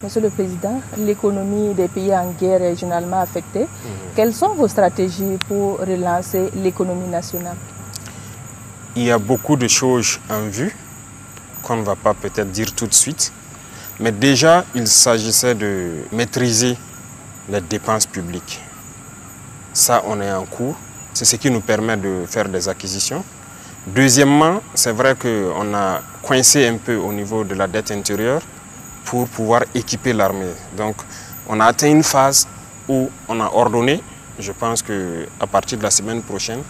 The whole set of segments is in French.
Monsieur le Président, l'économie des pays en guerre est généralement affectée. Quelles sont vos stratégies pour relancer l'économie nationale? Il y a beaucoup de choses en vue qu'on ne va pas peut-être dire tout de suite. Mais déjà, il s'agissait de maîtriser les dépenses publiques. Ça, on est en cours. C'est ce qui nous permet de faire des acquisitions. Deuxièmement, c'est vrai qu'on a coincé un peu au niveau de la dette intérieure pour pouvoir équiper l'armée. Donc, on a atteint une phase où on a ordonné, je pense qu'à partir de la semaine prochaine,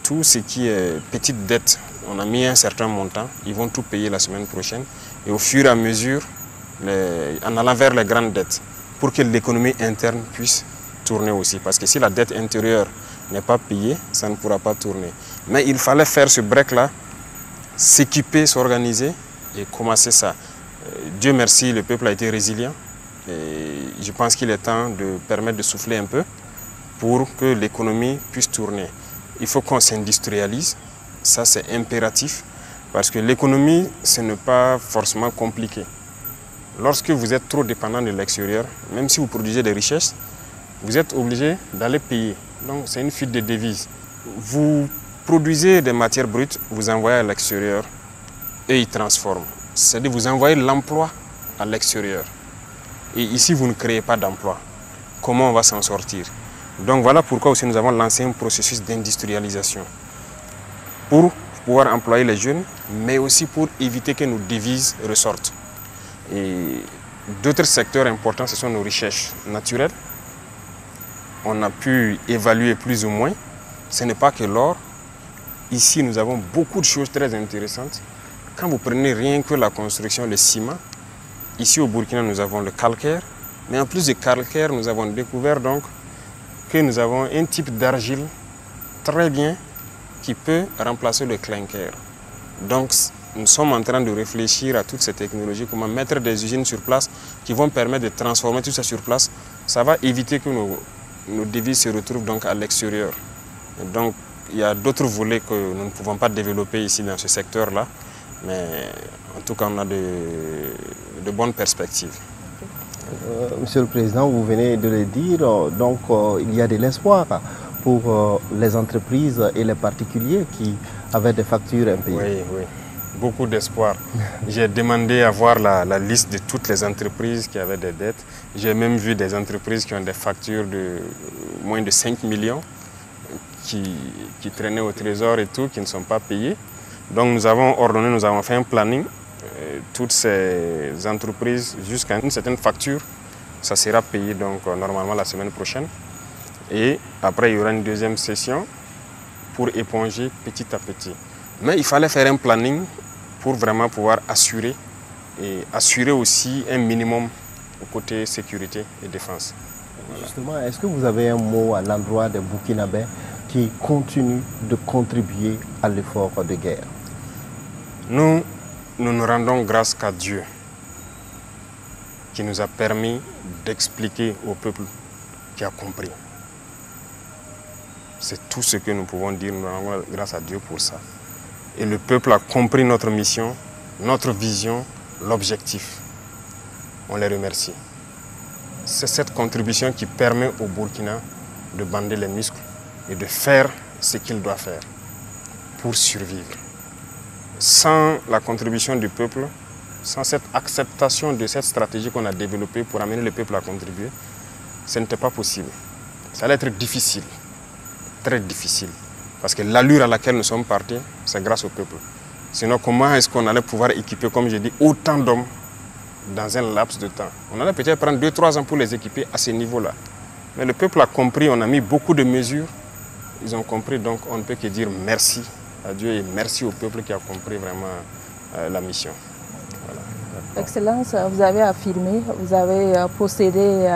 tout ce qui est petite dette, on a mis un certain montant, ils vont tout payer la semaine prochaine. Et au fur et à mesure, en allant vers les grandes dettes, pour que l'économie interne puisse tourner aussi. Parce que si la dette intérieure n'est pas payée, ça ne pourra pas tourner. Mais il fallait faire ce break-là, s'équiper, s'organiser et commencer ça. Dieu merci, le peuple a été résilient. Et je pense qu'il est temps de permettre de souffler un peu pour que l'économie puisse tourner. Il faut qu'on s'industrialise, ça c'est impératif, parce que l'économie, ce n'est pas forcément compliqué. Lorsque vous êtes trop dépendant de l'extérieur, même si vous produisez des richesses, vous êtes obligé d'aller payer. Donc c'est une fuite de devises. Vous produisez des matières brutes, vous envoyez à l'extérieur et ils transforment. C'est-à-dire vous envoyez l'emploi à l'extérieur. Et ici, vous ne créez pas d'emploi. Comment on va s'en sortir? Donc voilà pourquoi aussi nous avons lancé un processus d'industrialisation pour pouvoir employer les jeunes, mais aussi pour éviter que nos devises ressortent. Et d'autres secteurs importants, ce sont nos recherches naturelles. On a pu évaluer plus ou moins. Ce n'est pas que l'or. Ici, nous avons beaucoup de choses très intéressantes. Quand vous prenez rien que la construction, le ciment, ici au Burkina, nous avons le calcaire. Mais en plus du calcaire, nous avons découvert donc que nous avons un type d'argile très bien qui peut remplacer le clinker. Donc, nous sommes en train de réfléchir à toutes ces technologies, comment mettre des usines sur place qui vont permettre de transformer tout ça sur place. Ça va éviter que nos devises se retrouvent donc à l'extérieur. Donc, il y a d'autres volets que nous ne pouvons pas développer ici dans ce secteur-là. Mais en tout cas, on a de bonnes perspectives. Monsieur le Président, vous venez de le dire, donc il y a de l'espoir pour les entreprises et les particuliers qui avaient des factures impayées. Oui, oui, beaucoup d'espoir. J'ai demandé à voir la liste de toutes les entreprises qui avaient des dettes. J'ai même vu des entreprises qui ont des factures de moins de 5 millions qui traînaient au trésor et tout, qui ne sont pas payées. Donc nous avons ordonné, nous avons fait un planning. Toutes ces entreprises, jusqu'à une certaine facture, ça sera payé donc normalement la semaine prochaine. Et après, il y aura une deuxième session pour éponger petit à petit. Mais il fallait faire un planning pour vraiment pouvoir assurer et assurer aussi un minimum au côté sécurité et défense. Voilà. Justement, est-ce que vous avez un mot à l'endroit des Burkinabés qui continuent de contribuer à l'effort de guerre? Nous ne rendons grâce qu'à Dieu qui nous a permis d'expliquer au peuple qui a compris. C'est tout ce que nous pouvons dire, nous rendons grâce à Dieu pour ça. Et le peuple a compris notre mission, notre vision, l'objectif. On les remercie. C'est cette contribution qui permet au Burkina de bander les muscles et de faire ce qu'il doit faire pour survivre. Sans la contribution du peuple, sans cette acceptation de cette stratégie qu'on a développée pour amener le peuple à contribuer, ce n'était pas possible. Ça allait être difficile, très difficile. Parce que l'allure à laquelle nous sommes partis, c'est grâce au peuple. Sinon, comment est-ce qu'on allait pouvoir équiper, comme je dis, autant d'hommes dans un laps de temps? On allait peut-être prendre 2-3 ans pour les équiper à ce niveau-là. Mais le peuple a compris, on a mis beaucoup de mesures. Ils ont compris, donc on ne peut que dire merci à Dieu et merci au peuple qui a compris vraiment la mission. Voilà. Excellence, vous avez affirmé, vous avez procédé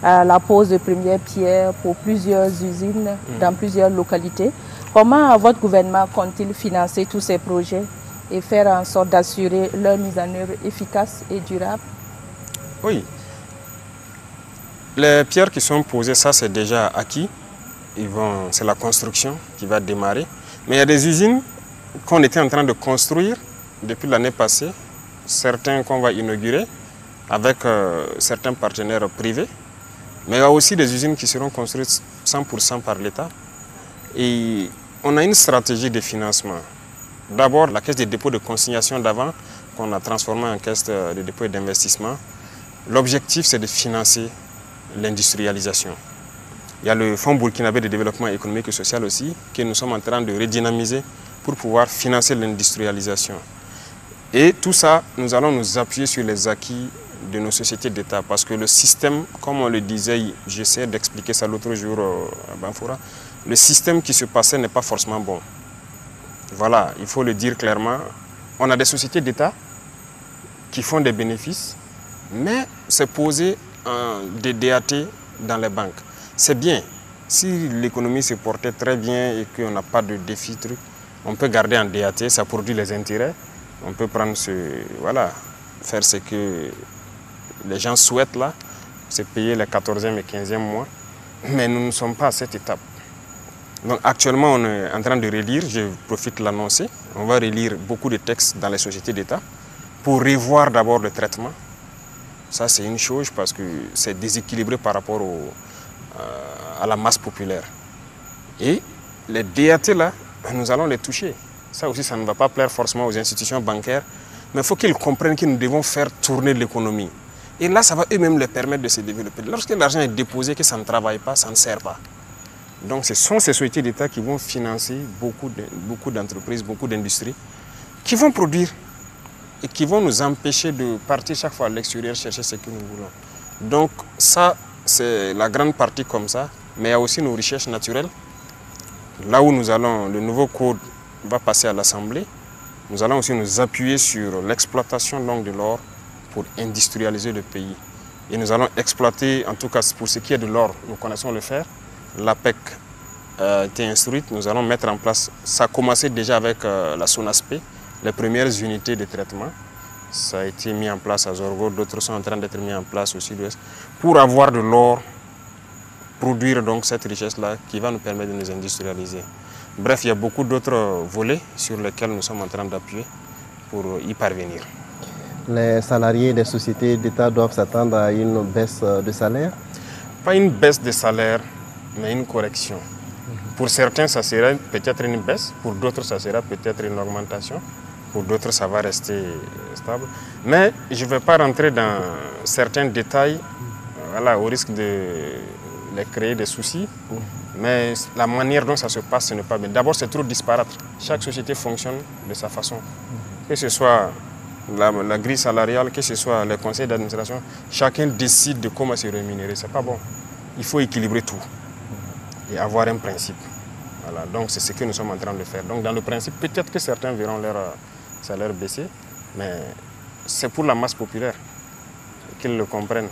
à la pose de première pierre pour plusieurs usines dans plusieurs localités. Comment votre gouvernement compte-t-il financer tous ces projets et faire en sorte d'assurer leur mise en œuvre efficace et durable? Oui. Les pierres qui sont posées, ça c'est déjà acquis. C'est la construction qui va démarrer. Mais il y a des usines qu'on était en train de construire depuis l'année passée, certains qu'on va inaugurer, avec certains partenaires privés. Mais il y a aussi des usines qui seront construites 100% par l'État. Et on a une stratégie de financement. D'abord, la caisse de dépôt de consignation d'avant, qu'on a transformée en caisse de dépôt et d'investissement. L'objectif, c'est de financer l'industrialisation. Il y a le Fonds burkinabé de développement économique et social aussi, que nous sommes en train de redynamiser pour pouvoir financer l'industrialisation. Et tout ça, nous allons nous appuyer sur les acquis de nos sociétés d'État. Parce que le système, comme on le disait, j'essaie d'expliquer ça l'autre jour à Banfoura, le système qui se passait n'est pas forcément bon. Voilà, il faut le dire clairement. On a des sociétés d'État qui font des bénéfices, mais c'est posé des DAT dans les banques. C'est bien. Si l'économie se portait très bien et qu'on n'a pas de défi, on peut garder en DAT, ça produit les intérêts. On peut prendre voilà, faire ce que les gens souhaitent là, c'est payer les 14e et 15e mois. Mais nous ne sommes pas à cette étape. Donc actuellement, on est en train de relire, je profite de l'annoncer, on va relire beaucoup de textes dans les sociétés d'État pour revoir d'abord le traitement. Ça, c'est une chose parce que c'est déséquilibré par rapport à la masse populaire. Et les DAT là, nous allons les toucher. Ça aussi, ça ne va pas plaire forcément aux institutions bancaires, mais il faut qu'ils comprennent que nous devons faire tourner l'économie. Et là, ça va eux-mêmes leur permettre de se développer. Lorsque l'argent est déposé, que ça ne travaille pas, ça ne sert pas. Donc ce sont ces sociétés d'État qui vont financer beaucoup d'entreprises, beaucoup d'industries, qui vont produire et qui vont nous empêcher de partir chaque fois à l'extérieur chercher ce que nous voulons. Donc ça, c'est la grande partie comme ça, mais il y a aussi nos recherches naturelles. Là où nous allons, le nouveau code va passer à l'Assemblée, nous allons aussi nous appuyer sur l'exploitation longue de l'or pour industrialiser le pays. Et nous allons exploiter, en tout cas pour ce qui est de l'or, nous connaissons le faire. L'APEC a été instruite, nous allons mettre en place, ça a commencé déjà avec la SONASP, les premières unités de traitement. Ça a été mis en place à Zorgo, d'autres sont en train d'être mis en place au sud-ouest, pour avoir de l'or, produire donc cette richesse-là qui va nous permettre de nous industrialiser. Bref, il y a beaucoup d'autres volets sur lesquels nous sommes en train d'appuyer pour y parvenir. Les salariés des sociétés d'État doivent s'attendre à une baisse de salaire? Pas une baisse de salaire, mais une correction. Pour certains, ça sera peut-être une baisse, pour d'autres, ça sera peut-être une augmentation, pour d'autres, ça va rester stable. Mais je ne vais pas rentrer dans certains détails, voilà, au risque de les créer des soucis. Mais la manière dont ça se passe, ce n'est pas bien. D'abord, c'est trop disparate. Chaque société fonctionne de sa façon. Que ce soit la grille salariale, que ce soit les conseils d'administration, chacun décide de comment se rémunérer. Ce n'est pas bon. Il faut équilibrer tout et avoir un principe. Voilà. Donc, c'est ce que nous sommes en train de faire. Donc, dans le principe, peut-être que certains verront leur salaire baisser, mais c'est pour la masse populaire qu'ils le comprennent.